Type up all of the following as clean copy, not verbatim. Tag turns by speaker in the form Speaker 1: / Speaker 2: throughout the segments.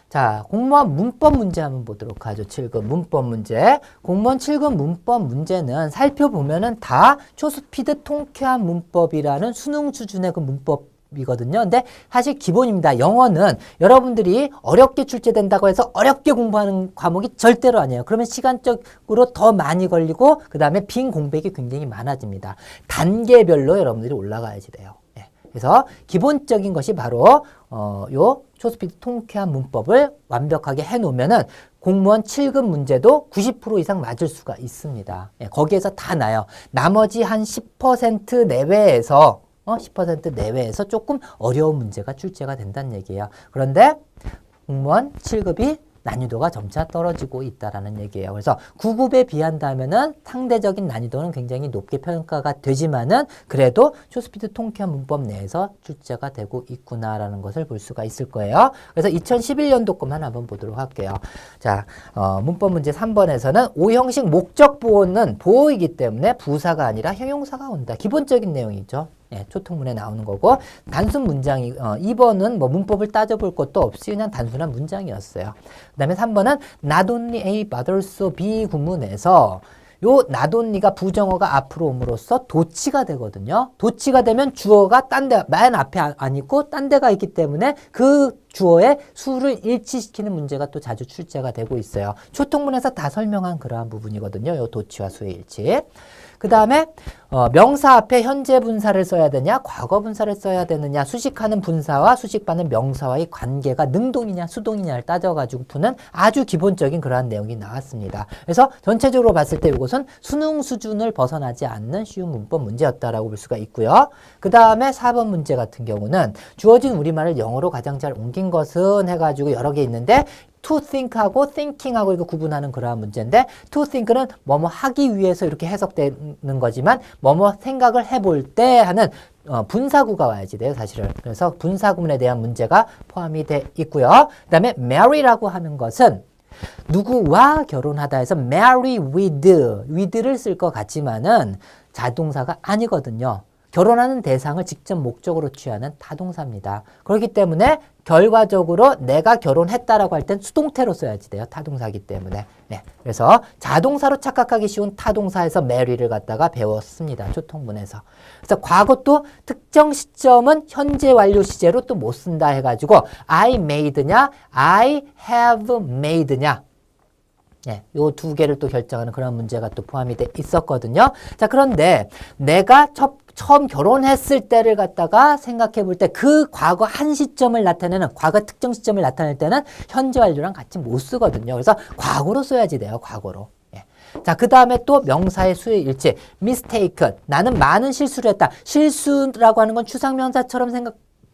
Speaker 1: 자, 공무원 문법 문제 한번 보도록 하죠. 7급 문법 문제. 공무원 7급 문법 문제는 살펴보면은 다 초스피드 통쾌한 문법이라는 수능 수준의 그 문법이거든요. 근데 사실 기본입니다. 영어는 여러분들이 어렵게 출제된다고 해서 어렵게 공부하는 과목이 절대로 아니에요. 그러면 시간적으로 더 많이 걸리고 그 다음에 빈 공백이 굉장히 많아집니다. 단계별로 여러분들이 올라가야지 돼요. 그래서 기본적인 것이 바로 요 초스피드 통쾌한 문법을 완벽하게 해놓으면은 공무원 7급 문제도 90% 이상 맞을 수가 있습니다. 거기에서 다 나요. 나머지 한 10% 내외에서 10% 내외에서 조금 어려운 문제가 출제가 된다는 얘기예요. 그런데 공무원 7급이 난이도가 점차 떨어지고 있다라는 얘기예요. 그래서 9급에 비한다면은 상대적인 난이도는 굉장히 높게 평가가 되지만은 그래도 초스피드 통쾌한 문법 내에서 출제가 되고 있구나라는 것을 볼 수가 있을 거예요. 그래서 2011년도 것만 한번 보도록 할게요. 자, 문법 문제 3번에서는 오형식 목적 보호는 보호이기 때문에 부사가 아니라 형용사가 온다. 기본적인 내용이죠. 초특문에 나오는 거고 단순 문장이 2번은 뭐 문법을 따져볼 것도 없이 그냥 단순한 문장이었어요. 그 다음에 3번은 not only A but also B 구문에서 요 not only가 부정어가 앞으로 옴으로써 도치가 되거든요. 도치가 되면 주어가 딴 데, 맨 앞에 안 있고 딴 데가 있기 때문에 그 주어의 수를 일치시키는 문제가 또 자주 출제가 되고 있어요. 초특문에서 다 설명한 그러한 부분이거든요. 요 도치와 수의 일치. 그 다음에 명사 앞에 현재 분사를 써야 되냐 과거 분사를 써야 되느냐 수식하는 분사와 수식받는 명사와의 관계가 능동이냐 수동이냐를 따져가지고 푸는 아주 기본적인 그러한 내용이 나왔습니다. 그래서 전체적으로 봤을 때 이것은 수능 수준을 벗어나지 않는 쉬운 문법 문제였다라고 볼 수가 있고요. 그 다음에 4번 문제 같은 경우는 주어진 우리말을 영어로 가장 잘 옮긴 것은 해가지고 여러 개 있는데 to think하고 thinking하고 이거 구분하는 그러한 문제인데 to think는 뭐뭐 하기 위해서 이렇게 해석되는 거지만 뭐뭐 생각을 해볼 때 하는 분사구가 와야지 돼요, 사실은. 그래서 분사구문에 대한 문제가 포함이 돼 있고요. 그 다음에 marry라고 하는 것은 누구와 결혼하다 해서 marry with를 쓸 것 같지만은 자동사가 아니거든요. 결혼하는 대상을 직접 목적으로 취하는 타동사입니다. 그렇기 때문에 결과적으로 내가 결혼했다라고 할 땐 수동태로 써야지 돼요. 타동사이기 때문에. 네. 그래서 자동사로 착각하기 쉬운 타동사에서 marry를 갖다가 배웠습니다. 초통문에서. 그래서 과거 또 특정 시점은 현재 완료 시제로 또 못 쓴다 해가지고 I made냐, I have made냐. 네, 요 두 개를 또 결정하는 그런 문제가 또 포함이 돼 있었거든요. 자, 그런데 내가 처음 결혼했을 때를 갖다가 생각해 볼 때 그 과거 한 시점을 나타내는 과거 특정 시점을 나타낼 때는 현재 완료랑 같이 못 쓰거든요. 그래서 과거로 써야지 돼요. 과거로. 예. 자, 그 다음에 또 명사의 수의 일치. mistaken. 나는 많은 실수를 했다. 실수라고 하는 건 추상명사처럼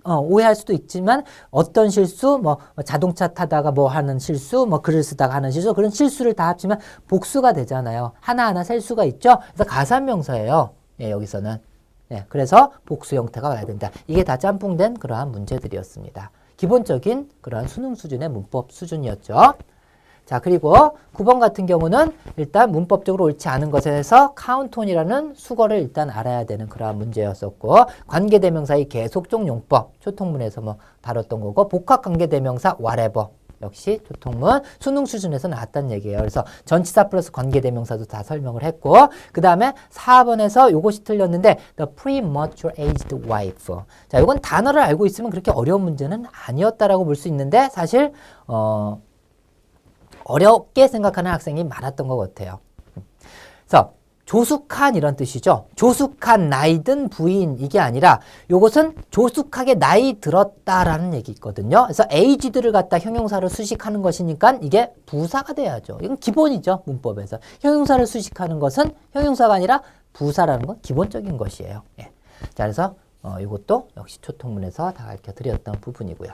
Speaker 1: 오해할 수도 있지만 어떤 실수, 뭐 자동차 타다가 뭐 하는 실수, 뭐 글을 쓰다가 하는 실수, 그런 실수를 다 합치면 복수가 되잖아요. 하나하나 셀 수가 있죠. 그래서 가산명사예요. 예, 여기서는. 예, 그래서 복수 형태가 와야 된다. 이게 다 짬뽕된 그러한 문제들이었습니다. 기본적인 그러한 수능 수준의 문법 수준이었죠. 자, 그리고 9번 같은 경우는 일단 문법적으로 옳지 않은 것에서 카운톤이라는 수거를 일단 알아야 되는 그러한 문제였었고 관계대명사의 계속적 용법 초통문에서 뭐 다뤘던 거고 복합관계대명사 whatever 역시 초통문 수능 수준에서 나왔다는 얘기예요. 그래서 전치사 플러스 관계대명사도 다 설명을 했고 그 다음에 4번에서 요것이 틀렸는데 the premature aged wife. 자, 이건 단어를 알고 있으면 그렇게 어려운 문제는 아니었다라고 볼 수 있는데 사실 어렵게 생각하는 학생이 많았던 것 같아요. 그래서 조숙한 이런 뜻이죠. 조숙한 나이 든 부인 이게 아니라 요것은 조숙하게 나이 들었다라는 얘기 있거든요. 그래서 aged를 갖다 형용사로 수식하는 것이니까 이게 부사가 돼야죠. 이건 기본이죠. 문법에서. 형용사를 수식하는 것은 형용사가 아니라 부사라는 건 기본적인 것이에요. 예. 자, 그래서 이것도 역시 초통문에서 다 가르쳐드렸던 부분이고요.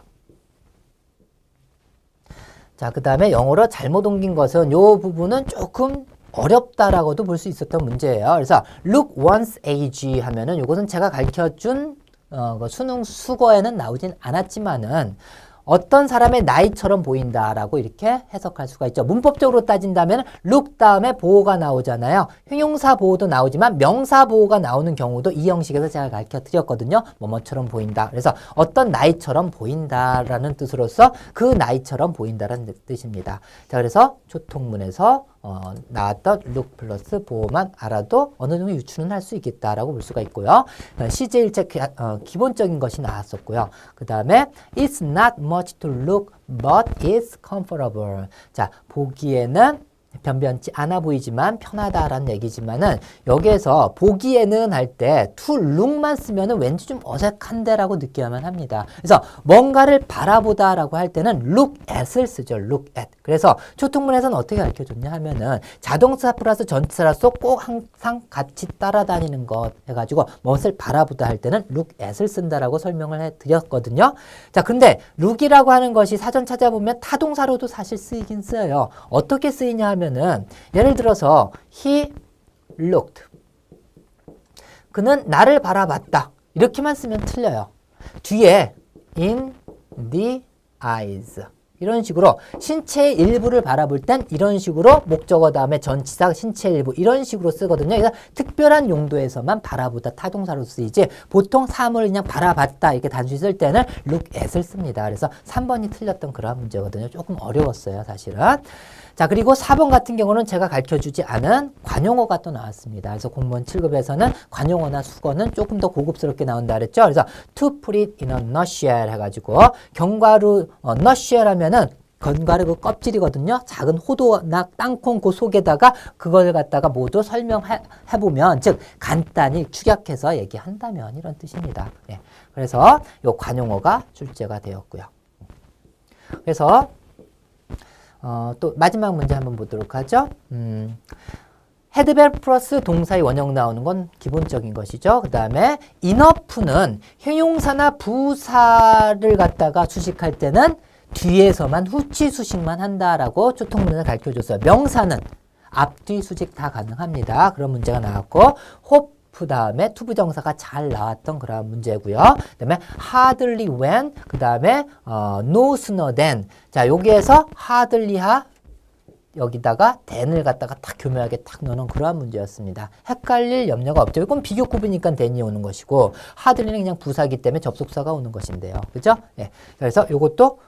Speaker 1: 자, 그 다음에 영어로 잘못 옮긴 것은 요 부분은 조금 어렵다라고도 볼 수 있었던 문제예요. 그래서 look one's age 하면은 요것은 제가 가르쳐준 수능 수거에는 나오진 않았지만은 어떤 사람의 나이처럼 보인다라고 이렇게 해석할 수가 있죠. 문법적으로 따진다면 look 다음에 보호가 나오잖아요. 형용사 보호도 나오지만 명사 보호가 나오는 경우도 이 형식에서 제가 가르쳐 드렸거든요. 뭐뭐처럼 보인다. 그래서 어떤 나이처럼 보인다라는 뜻으로서 그 나이처럼 보인다라는 뜻입니다. 자, 그래서 초통문에서 나왔던 look 플러스 보호만 알아도 어느 정도 유추는 할 수 있겠다라고 볼 수가 있고요. CJ1책 기본적인 것이 나왔었고요. 그 다음에 it's not much to look but it's comfortable. 자, 보기에는 변변치 않아 보이지만 편하다라는 얘기지만은 여기에서 보기에는 할 때 to look만 쓰면은 왠지 좀 어색한데라고 느껴야만 합니다. 그래서 뭔가를 바라보다라고 할 때는 look at을 쓰죠. look at. 그래서 초통문에서는 어떻게 가르쳐줬냐 하면은 자동사 플러스 전치사로서 꼭 항상 같이 따라다니는 것 해가지고 무엇을 바라보다 할 때는 look at을 쓴다라고 설명을 해드렸거든요. 자, 근데 look이라고 하는 것이 사전 찾아보면 타동사로도 사실 쓰이긴 써요. 어떻게 쓰이냐 하면은 예를 들어서 he looked. 그는 나를 바라봤다. 이렇게만 쓰면 틀려요. 뒤에 in the eyes. 이런 식으로 신체의 일부를 바라볼 땐 이런 식으로 목적어 다음에 전치사 신체의 일부 이런 식으로 쓰거든요. 그래서 특별한 용도에서만 바라보다 타동사로 쓰이지 보통 사물을 그냥 바라봤다 이렇게 단순히 쓸 때는 look at을 씁니다. 그래서 3번이 틀렸던 그런 문제거든요. 조금 어려웠어요, 사실은. 자, 그리고 4번 같은 경우는 제가 가르쳐주지 않은 관용어가 또 나왔습니다. 그래서 공무원 7급에서는 관용어나 수거는 조금 더 고급스럽게 나온다 그랬죠. 그래서 to put it in a nutshell 해가지고 견과류 nutshell 하면은 견과류 그 껍질이거든요. 작은 호두나 땅콩 그 속에다가 그걸 갖다가 모두 설명해보면 즉 간단히 축약해서 얘기한다면 이런 뜻입니다. 예. 그래서 요 관용어가 출제가 되었고요. 그래서 또 마지막 문제 한번 보도록 하죠. 헤드벨 플러스 동사의 원형 나오는 건 기본적인 것이죠. 그 다음에 enough는 형용사나 부사를 갖다가 수식할 때는 뒤에서만 후치 수식만 한다라고 초통문을 가르쳐줬어요. 명사는 앞뒤 수식 다 가능합니다. 그런 문제가 나왔고 hope 그 다음에 투부정사가 잘 나왔던 그런 문제고요. 그 다음에 hardly when, 그 다음에 no sooner than. 자, 여기에서 hardly하 여기다가 than을 갖다가 딱 교묘하게 딱 넣는 그러한 문제였습니다. 헷갈릴 염려가 없죠. 이건 비교급이니까 than이 오는 것이고 hardly는 그냥 부사기 때문에 접속사가 오는 것인데요. 그죠? 예. 그래서 이것도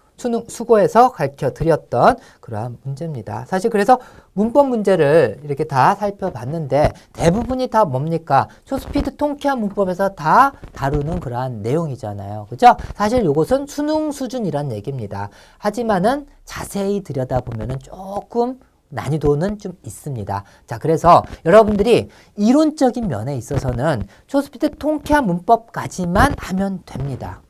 Speaker 1: 수고해서 가르쳐 드렸던 그러한 문제입니다. 사실 그래서 문법 문제를 이렇게 다 살펴봤는데 대부분이 다 뭡니까? 초스피드 통쾌한 문법에서 다 다루는 그러한 내용이잖아요. 그죠? 사실 이것은 수능 수준이란 얘기입니다. 하지만은 자세히 들여다보면은 조금 난이도는 좀 있습니다. 자, 그래서 여러분들이 이론적인 면에 있어서는 초스피드 통쾌한 문법까지만 하면 됩니다.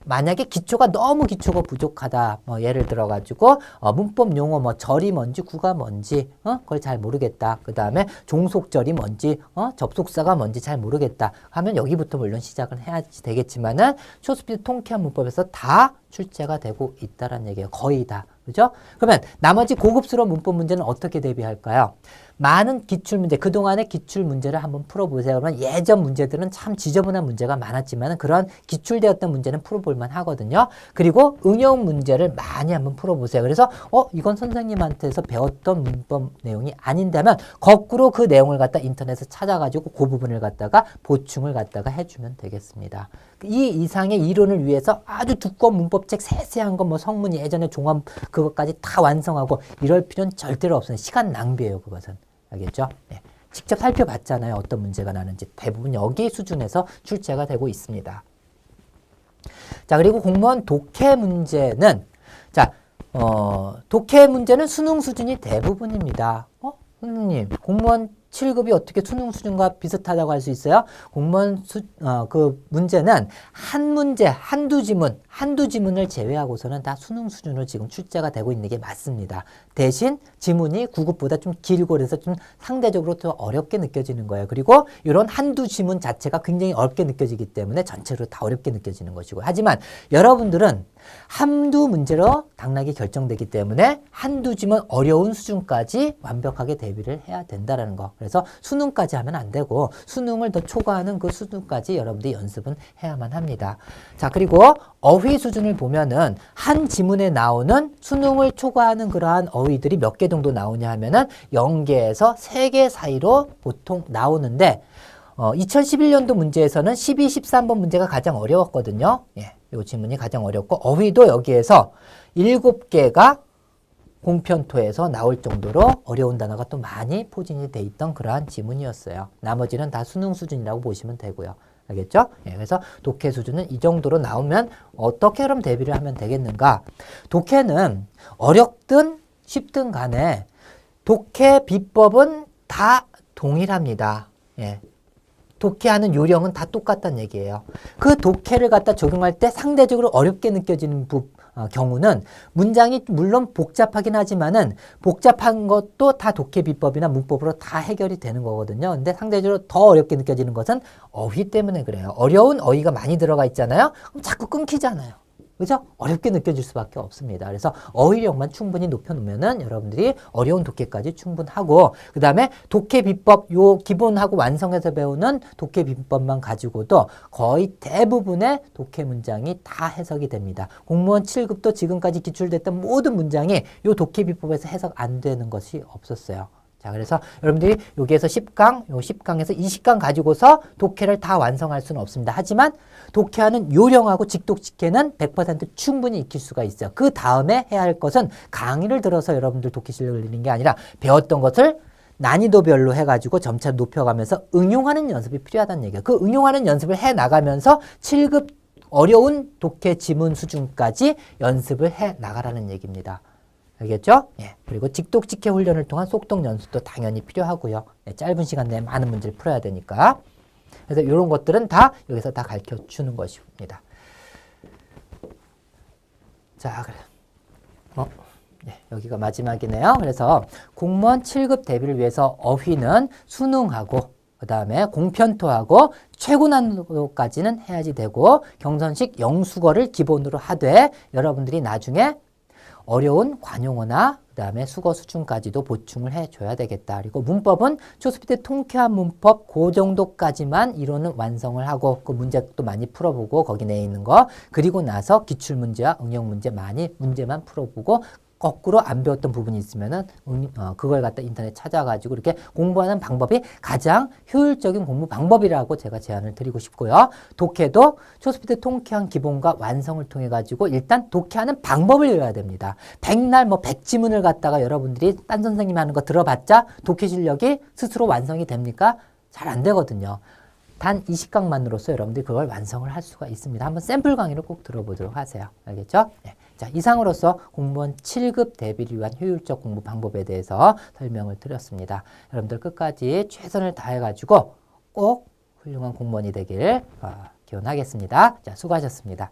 Speaker 1: 만약에 기초가 너무 기초가 부족하다. 뭐 예를 들어 가지고 문법 용어 뭐 절이 뭔지 구가 뭔지 그걸 잘 모르겠다. 그다음에 종속절이 뭔지 접속사가 뭔지 잘 모르겠다. 하면 여기부터 물론 시작을 해야 되겠지만은 초스피드 통쾌한 문법에서 다 출제가 되고 있다라는 얘기예요. 거의 다. 그죠? 그러면 나머지 고급스러운 문법 문제는 어떻게 대비할까요? 많은 기출문제, 그동안의 기출문제를 한번 풀어보세요. 그러면 예전 문제들은 참 지저분한 문제가 많았지만 그런 기출되었던 문제는 풀어볼만 하거든요. 그리고 응용 문제를 많이 한번 풀어보세요. 그래서 이건 선생님한테서 배웠던 문법 내용이 아닌다면 거꾸로 그 내용을 갖다 인터넷에 찾아가지고 그 부분을 갖다가 보충을 갖다가 해주면 되겠습니다. 이 이상의 이론을 위해서 아주 두꺼운 문법책 세세한 거 뭐 성문이 예전에 종합 그것까지 다 완성하고 이럴 필요는 절대로 없어요. 시간 낭비예요, 그것은. 알겠죠? 네. 직접 살펴봤잖아요. 어떤 문제가 나는지. 대부분 여기 수준에서 출제가 되고 있습니다. 자, 그리고 공무원 독해 문제는 자, 독해 문제는 수능 수준이 대부분입니다. 선생님, 공무원 7급이 어떻게 수능 수준과 비슷하다고 할 수 있어요? 공무원 그 문제는 한 문제, 한두 지문을 제외하고서는 다 수능 수준으로 지금 출제가 되고 있는 게 맞습니다. 대신 지문이 9급보다 좀 길고 그래서 좀 상대적으로 더 어렵게 느껴지는 거예요. 그리고 이런 한두 지문 자체가 굉장히 어렵게 느껴지기 때문에 전체로 다 어렵게 느껴지는 것이고. 하지만 여러분들은 한두 문제로 당락이 결정되기 때문에 한두 지문 어려운 수준까지 완벽하게 대비를 해야 된다는 거. 그래서 그래서 수능까지 하면 안 되고 수능을 더 초과하는 그 수준까지 여러분들이 연습은 해야만 합니다. 자, 그리고 어휘 수준을 보면은 한 지문에 나오는 수능을 초과하는 그러한 어휘들이 몇 개 정도 나오냐 하면은 0개에서 3개 사이로 보통 나오는데 2011년도 문제에서는 12, 13번 문제가 가장 어려웠거든요. 예, 이 지문이 가장 어렵고 어휘도 여기에서 7개가 공편토에서 나올 정도로 어려운 단어가 또 많이 포진이 돼 있던 그러한 지문이었어요. 나머지는 다 수능 수준이라고 보시면 되고요. 알겠죠? 예, 그래서 독해 수준은 이 정도로 나오면 어떻게 그럼 대비를 하면 되겠는가? 독해는 어렵든 쉽든 간에 독해 비법은 다 동일합니다. 예. 독해하는 요령은 다 똑같다는 얘기예요. 그 독해를 갖다 적용할 때 상대적으로 어렵게 느껴지는 경우는 문장이 물론 복잡하긴 하지만은 복잡한 것도 다 독해 비법이나 문법으로 다 해결이 되는 거거든요. 근데 상대적으로 더 어렵게 느껴지는 것은 어휘 때문에 그래요. 어려운 어휘가 많이 들어가 있잖아요. 그럼 자꾸 끊기잖아요. 그죠? 어렵게 느껴질 수밖에 없습니다. 그래서 어휘력만 충분히 높여놓으면은 여러분들이 어려운 독해까지 충분하고, 그 다음에 독해 비법, 요 기본하고 완성해서 배우는 독해 비법만 가지고도 거의 대부분의 독해 문장이 다 해석이 됩니다. 공무원 7급도 지금까지 기출됐던 모든 문장이 요 독해 비법에서 해석 안 되는 것이 없었어요. 자, 그래서 여러분들이 여기에서 10강, 요 10강에서 20강 가지고서 독해를 다 완성할 수는 없습니다. 하지만 독해하는 요령하고 직독직해는 100% 충분히 익힐 수가 있어요. 그 다음에 해야 할 것은 강의를 들어서 여러분들 독해 실력을 늘리는 게 아니라 배웠던 것을 난이도별로 해가지고 점차 높여가면서 응용하는 연습이 필요하다는 얘기예요. 그 응용하는 연습을 해 나가면서 7급 어려운 독해 지문 수준까지 연습을 해 나가라는 얘기입니다. 알겠죠? 예. 그리고 직독직해 훈련을 통한 속독 연습도 당연히 필요하고요. 예, 짧은 시간 내에 많은 문제를 풀어야 되니까. 그래서 이런 것들은 다 여기서 다 가르쳐 주는 것입니다. 자, 그래. 네, 여기가 마지막이네요. 그래서 공무원 7급 대비를 위해서 어휘는 수능하고 그 다음에 공편토하고 최고 난이도까지는 해야지 되고 경선식 영수거를 기본으로 하되 여러분들이 나중에 어려운 관용어나 그 다음에 수거 수준까지도 보충을 해줘야 되겠다. 그리고 문법은 초스피드 통쾌한 문법 그 정도까지만 이론은 완성을 하고 그 문제도 많이 풀어보고 거기 내에 있는 거 그리고 나서 기출문제와 응용문제 많이 문제만 풀어보고 거꾸로 안 배웠던 부분이 있으면은 그걸 갖다 인터넷 찾아가지고 이렇게 공부하는 방법이 가장 효율적인 공부 방법이라고 제가 제안을 드리고 싶고요. 독해도 초스피드 통쾌한 기본과 완성을 통해 가지고 일단 독해하는 방법을 외워야 됩니다. 백날 뭐 100지문을 갖다가 여러분들이 딴 선생님이 하는 거 들어봤자 독해 실력이 스스로 완성이 됩니까? 잘 안 되거든요. 단 20강만으로서 여러분들이 그걸 완성을 할 수가 있습니다. 한번 샘플 강의를 꼭 들어보도록 하세요. 알겠죠? 네. 자, 이상으로서 공무원 7급 대비를 위한 효율적 공부 방법에 대해서 설명을 드렸습니다. 여러분들 끝까지 최선을 다해가지고 꼭 훌륭한 공무원이 되길 기원하겠습니다. 자, 수고하셨습니다.